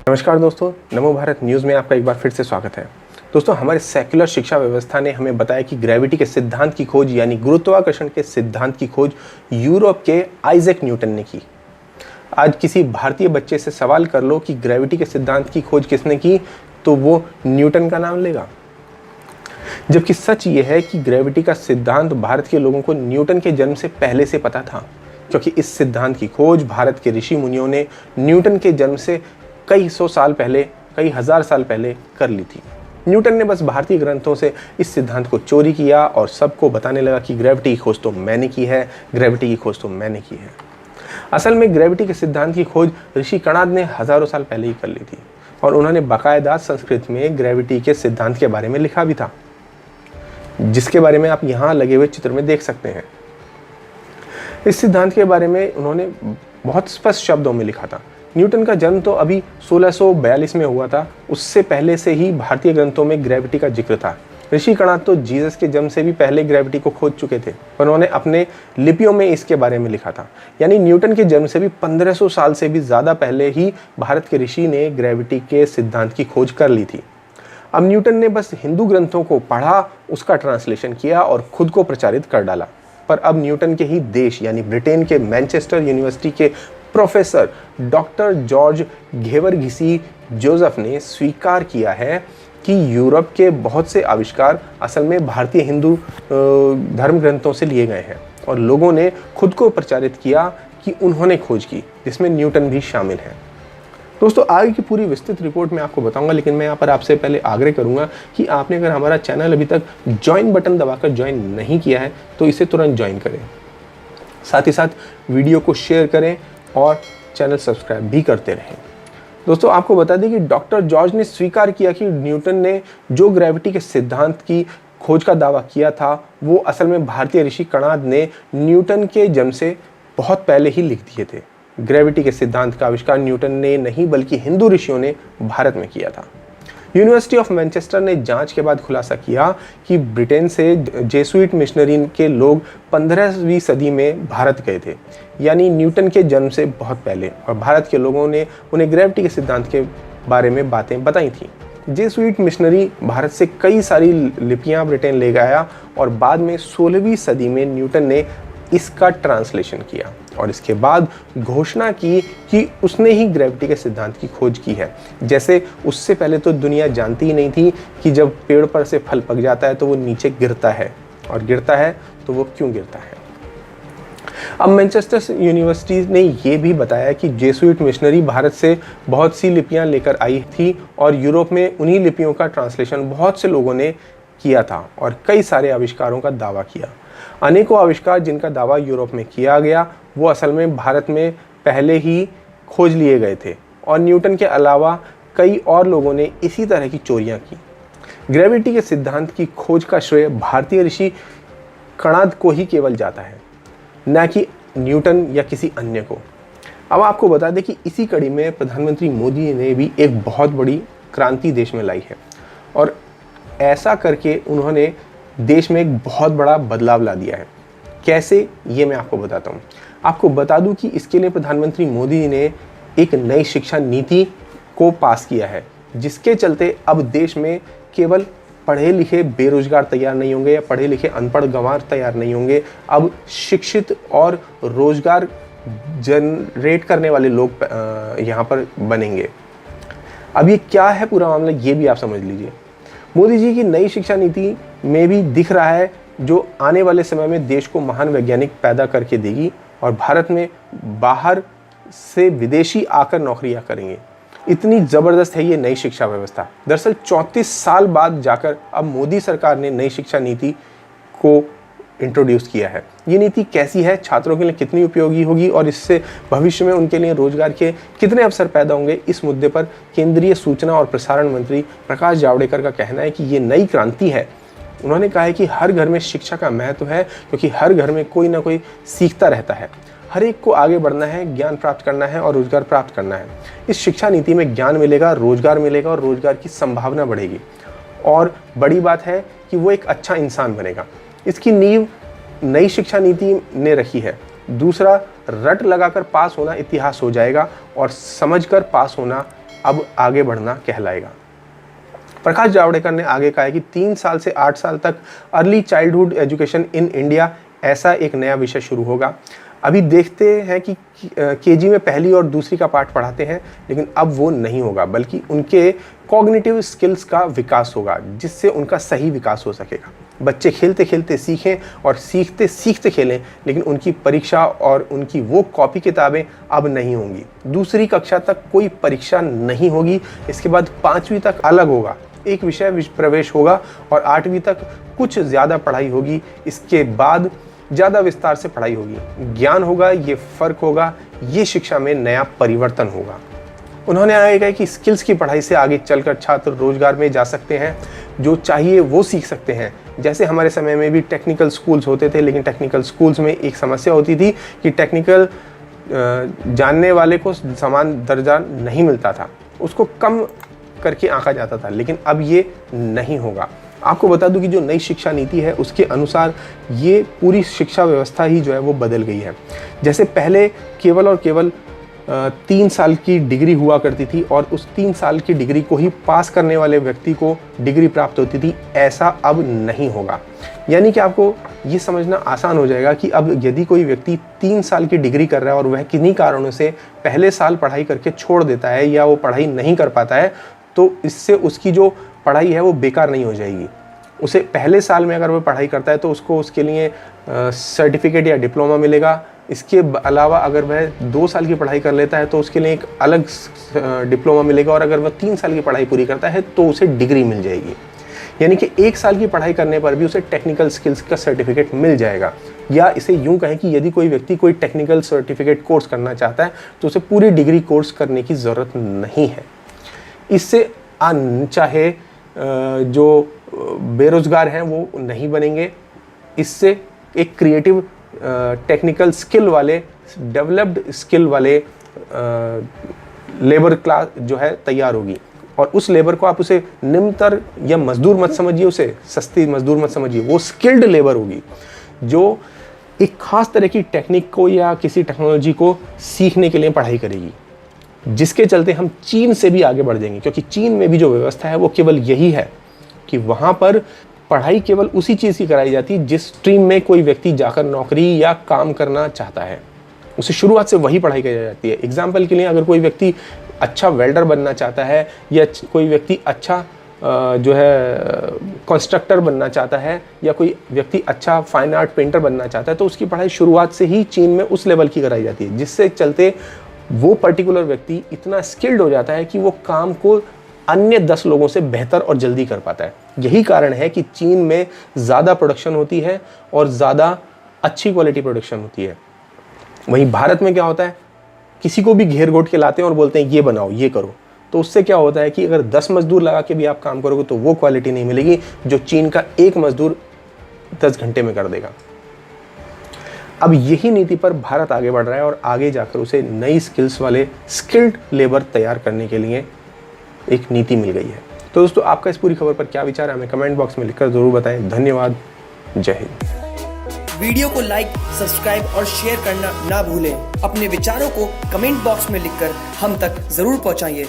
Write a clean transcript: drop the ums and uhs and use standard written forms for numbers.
नमस्कार दोस्तों, नमो भारत न्यूज़ में आपका एक बार फिर से स्वागत है। दोस्तों, हमारे सेक्युलर शिक्षा व्यवस्था ने हमें बताया कि ग्रेविटी के सिद्धांत की खोज यानी गुरुत्वाकर्षण के सिद्धांत की खोज यूरोप के आइजैक न्यूटन ने की। आज किसी भारतीय बच्चे से सवाल कर लो कि ग्रेविटी के सिद्धांत की खोज किसने की, तो वो न्यूटन का नाम लेगा। जबकि सच ये है कि ग्रेविटी का सिद्धांत भारत के लोगों को न्यूटन के जन्म से पहले से पता था, क्योंकि इस सिद्धांत की खोज भारत के ऋषि मुनियों ने न्यूटन के जन्म से कई सौ साल पहले, कई हजार साल पहले कर ली थी। न्यूटन ने बस भारतीय ग्रंथों से इस सिद्धांत को चोरी किया और सबको बताने लगा कि ग्रेविटी की खोज तो मैंने की है, ग्रेविटी की खोज तो मैंने की है। असल में ग्रेविटी के सिद्धांत की खोज ऋषि कणाद ने हजारों साल पहले ही कर ली थी और उन्होंने बाकायदा संस्कृत में ग्रेविटी के सिद्धांत के बारे में लिखा भी था, जिसके बारे में आप यहाँ लगे हुए चित्र में देख सकते हैं। इस सिद्धांत के बारे में उन्होंने बहुत स्पष्ट शब्दों में लिखा था। न्यूटन का जन्म तो अभी 1642 में हुआ था, उससे पहले से ही भारतीय ग्रंथों में ग्रेविटी का जिक्र था। ऋषि कणाद तो जीसस के जन्म से भी पहले ग्रेविटी को खोज चुके थे, उन्होंने अपने लिपियों में इसके बारे में लिखा था। यानी न्यूटन के जन्म से भी 1500 साल से भी ज़्यादा पहले ही भारत के ऋषि ने ग्रेविटी के सिद्धांत की खोज कर ली थी। अब न्यूटन ने बस हिंदू ग्रंथों को पढ़ा, उसका ट्रांसलेशन किया और खुद को प्रचारित कर डाला। पर अब न्यूटन के ही देश यानी ब्रिटेन के मैनचेस्टर यूनिवर्सिटी के प्रोफेसर डॉक्टर जॉर्ज घेवर्गिसी जोसेफ ने स्वीकार किया है कि यूरोप के बहुत से आविष्कार असल में भारतीय हिंदू धर्म ग्रंथों से लिए गए हैं और लोगों ने खुद को प्रचारित किया कि उन्होंने खोज की, जिसमें न्यूटन भी शामिल है। दोस्तों, आगे की पूरी विस्तृत रिपोर्ट मैं आपको बताऊंगा, लेकिन मैं यहाँ पर आपसे पहले आग्रह करूंगा कि आपने अगर हमारा चैनल अभी तक ज्वाइन बटन दबाकर ज्वाइन नहीं किया है तो इसे तुरंत ज्वाइन करें। साथ ही साथ वीडियो को शेयर करें और चैनल सब्सक्राइब भी करते रहें। दोस्तों, आपको बता दें कि डॉक्टर जॉर्ज ने स्वीकार किया कि न्यूटन ने जो ग्रेविटी के सिद्धांत की खोज का दावा किया था वो असल में भारतीय ऋषि कणाद ने न्यूटन के जन्म से बहुत पहले ही लिख दिए थे। ग्रेविटी के सिद्धांत का आविष्कार न्यूटन ने नहीं बल्कि हिंदू ऋषियों ने भारत में किया था। यूनिवर्सिटी ऑफ मैनचेस्टर ने जांच के बाद खुलासा किया कि ब्रिटेन से जेसुइट मिशनरी के लोग 15वीं सदी में भारत गए थे, यानी न्यूटन के जन्म से बहुत पहले, और भारत के लोगों ने उन्हें ग्रेविटी के सिद्धांत के बारे में बातें बताई थीं। जेसुइट मिशनरी भारत से कई सारी लिपियां ब्रिटेन ले गया और बाद में 16वीं सदी में न्यूटन ने इसका ट्रांसलेशन किया और इसके बाद घोषणा की कि उसने ही ग्रेविटी के सिद्धांत की खोज की है। जैसे उससे पहले तो दुनिया जानती ही नहीं थी कि जब पेड़ पर से फल पक जाता है तो वो नीचे गिरता है, और गिरता है तो वो क्यों गिरता है। अब मैनचेस्टर यूनिवर्सिटी ने ये भी बताया कि जेसुइट मिशनरी भारत से बहुत सी लिपियां लेकर आई थी और यूरोप में उन्हीं लिपियों का ट्रांसलेशन बहुत से लोगों ने किया था और कई सारे आविष्कारों का दावा किया। अनेकों आविष्कार जिनका दावा यूरोप में किया गया वो असल में भारत में पहले ही खोज लिए गए थे और न्यूटन के अलावा कई और लोगों ने इसी तरह की चोरियां की। ग्रेविटी के सिद्धांत की खोज का श्रेय भारतीय ऋषि कणाद को ही केवल जाता है, न कि न्यूटन या किसी अन्य को। अब आपको बता दें कि इसी कड़ी में प्रधानमंत्री मोदी ने भी एक बहुत बड़ी क्रांति देश में लाई है और ऐसा करके उन्होंने देश में एक बहुत बड़ा बदलाव ला दिया है। कैसे, ये मैं आपको बताता हूँ। आपको बता दूं कि इसके लिए प्रधानमंत्री मोदी ने एक नई शिक्षा नीति को पास किया है, जिसके चलते अब देश में केवल पढ़े लिखे बेरोजगार तैयार नहीं होंगे या पढ़े लिखे अनपढ़ गंवार तैयार नहीं होंगे। अब शिक्षित और रोजगार जनरेट करने वाले लोग यहाँ पर बनेंगे। अब ये क्या है पूरा मामला, ये भी आप समझ लीजिए। मोदी जी की नई शिक्षा नीति में भी दिख रहा है जो आने वाले समय में देश को महान वैज्ञानिक पैदा करके देगी और भारत में बाहर से विदेशी आकर नौकरियां करेंगे। इतनी ज़बरदस्त है ये नई शिक्षा व्यवस्था। दरअसल 34 साल बाद जाकर अब मोदी सरकार ने नई शिक्षा नीति को इंट्रोड्यूस किया है। ये नीति कैसी है, छात्रों के लिए कितनी उपयोगी होगी और इससे भविष्य में उनके लिए रोजगार के कितने अवसर पैदा होंगे, इस मुद्दे पर केंद्रीय सूचना और प्रसारण मंत्री प्रकाश जावड़ेकर का कहना है कि ये नई क्रांति है। उन्होंने कहा है कि हर घर में शिक्षा का महत्व है, क्योंकि हर घर में कोई ना कोई सीखता रहता है। हर एक को आगे बढ़ना है, ज्ञान प्राप्त करना है और रोजगार प्राप्त करना है। इस शिक्षा नीति में ज्ञान मिलेगा, रोजगार मिलेगा और रोजगार की संभावना बढ़ेगी। और बड़ी बात है कि वो एक अच्छा इंसान बनेगा। इसकी नींव नई शिक्षा नीति ने रखी है। दूसरा, रट लगाकर पास होना इतिहास हो जाएगा और समझकर पास होना अब आगे बढ़ना कहलाएगा। प्रकाश जावड़ेकर ने आगे कहा है कि 3 साल से 8 साल तक early childhood education in India ऐसा एक नया विषय शुरू होगा। अभी देखते हैं कि केजी में पहली और दूसरी का पाठ पढ़ाते हैं, लेकिन अब वो नहीं होगा, बल्कि उनके कॉग्निटिव स्किल्स का विकास होगा, जिससे उनका सही विकास हो सकेगा। बच्चे खेलते खेलते सीखें और सीखते सीखते खेलें, लेकिन उनकी परीक्षा और उनकी वो कॉपी किताबें अब नहीं होंगी। दूसरी कक्षा तक कोई परीक्षा नहीं होगी। इसके बाद 5वीं तक अलग होगा, एक विषय प्रवेश होगा और 8वीं तक कुछ ज़्यादा पढ़ाई होगी। इसके बाद ज़्यादा विस्तार से पढ़ाई होगी, ज्ञान होगा, ये फ़र्क होगा, ये शिक्षा में नया परिवर्तन होगा। उन्होंने आगे कहा कि स्किल्स की पढ़ाई से आगे चलकर छात्र रोजगार में जा सकते हैं, जो चाहिए वो सीख सकते हैं। जैसे हमारे समय में भी टेक्निकल स्कूल्स होते थे, लेकिन टेक्निकल स्कूल्स में एक समस्या होती थी कि टेक्निकल जानने वाले को समान दर्जा नहीं मिलता था, उसको कम करके आंका जाता था, लेकिन अब ये नहीं होगा। आपको बता दूं कि जो नई शिक्षा नीति है उसके अनुसार ये पूरी शिक्षा व्यवस्था ही जो है वो बदल गई है। जैसे पहले केवल और केवल 3 साल की डिग्री हुआ करती थी और उस 3 साल की डिग्री को ही पास करने वाले व्यक्ति को डिग्री प्राप्त होती थी, ऐसा अब नहीं होगा। यानी कि आपको ये समझना आसान हो जाएगा कि अब यदि कोई व्यक्ति 3 साल की डिग्री कर रहा है और वह किन्हीं कारणों से पहले साल पढ़ाई करके छोड़ देता है या वो पढ़ाई नहीं कर पाता है, तो इससे उसकी जो पढ़ाई है वो बेकार नहीं हो जाएगी। उसे पहले साल में अगर वह पढ़ाई करता है तो उसको उसके लिए सर्टिफिकेट या डिप्लोमा मिलेगा। इसके अलावा अगर वह 2 साल की पढ़ाई कर लेता है तो उसके लिए एक अलग डिप्लोमा मिलेगा, और अगर वह 3 साल की पढ़ाई पूरी करता है तो उसे डिग्री मिल जाएगी। यानी कि 1 साल की पढ़ाई करने पर भी उसे टेक्निकल स्किल्स का सर्टिफिकेट मिल जाएगा। या इसे यूँ कहें कि यदि कोई व्यक्ति कोई टेक्निकल सर्टिफिकेट कोर्स करना चाहता है तो उसे पूरी डिग्री कोर्स करने की ज़रूरत नहीं है। इससे चाहे जो बेरोजगार हैं वो नहीं बनेंगे। इससे एक क्रिएटिव टेक्निकल स्किल वाले, डेवलप्ड स्किल वाले लेबर क्लास जो है तैयार होगी, और उस लेबर को आप उसे निम्नतर या मजदूर मत समझिए, उसे सस्ती मजदूर मत समझिए, वो स्किल्ड लेबर होगी जो एक खास तरह की टेक्निक को या किसी टेक्नोलॉजी को सीखने के लिए पढ़ाई करेगी, जिसके चलते हम चीन से भी आगे बढ़ जाएंगे। क्योंकि चीन में भी जो व्यवस्था है वो केवल यही है कि वहाँ पर पढ़ाई केवल उसी चीज़ की कराई जाती है जिस स्ट्रीम में कोई व्यक्ति जाकर नौकरी या काम करना चाहता है, उसे शुरुआत से वही पढ़ाई की जाती है। एग्जाम्पल के लिए अगर कोई व्यक्ति अच्छा वेल्डर बनना चाहता है या कोई व्यक्ति अच्छा जो है कंस्ट्रक्टर बनना चाहता है या कोई व्यक्ति अच्छा फाइन आर्ट पेंटर बनना चाहता है, तो उसकी पढ़ाई शुरुआत से ही चीन में उस लेवल की कराई जाती है, जिससे चलते वो पर्टिकुलर व्यक्ति इतना स्किल्ड हो जाता है कि वो काम को अन्य 10 लोगों से बेहतर और जल्दी कर पाता है। यही कारण है कि चीन में ज़्यादा प्रोडक्शन होती है और ज़्यादा अच्छी क्वालिटी प्रोडक्शन होती है। वहीं भारत में क्या होता है, किसी को भी घेर घोट के लाते हैं और बोलते हैं ये बनाओ, ये करो, तो उससे क्या होता है कि अगर 10 मजदूर लगा के भी आप काम करोगे तो वो क्वालिटी नहीं मिलेगी जो चीन का एक मजदूर 10 घंटे में कर देगा। अब यही नीति पर भारत आगे बढ़ रहा है और आगे जाकर उसे नई स्किल्स वाले स्किल्ड लेबर तैयार करने के लिए एक नीति मिल गई है। तो दोस्तों, आपका इस पूरी खबर पर क्या विचार है, हमें कमेंट बॉक्स में लिखकर जरूर बताएं। धन्यवाद। जय हिंद। वीडियो को लाइक, सब्सक्राइब और शेयर करना ना भूलें। अपने विचारों को कमेंट बॉक्स में लिखकर हम तक जरूर पहुंचाइए।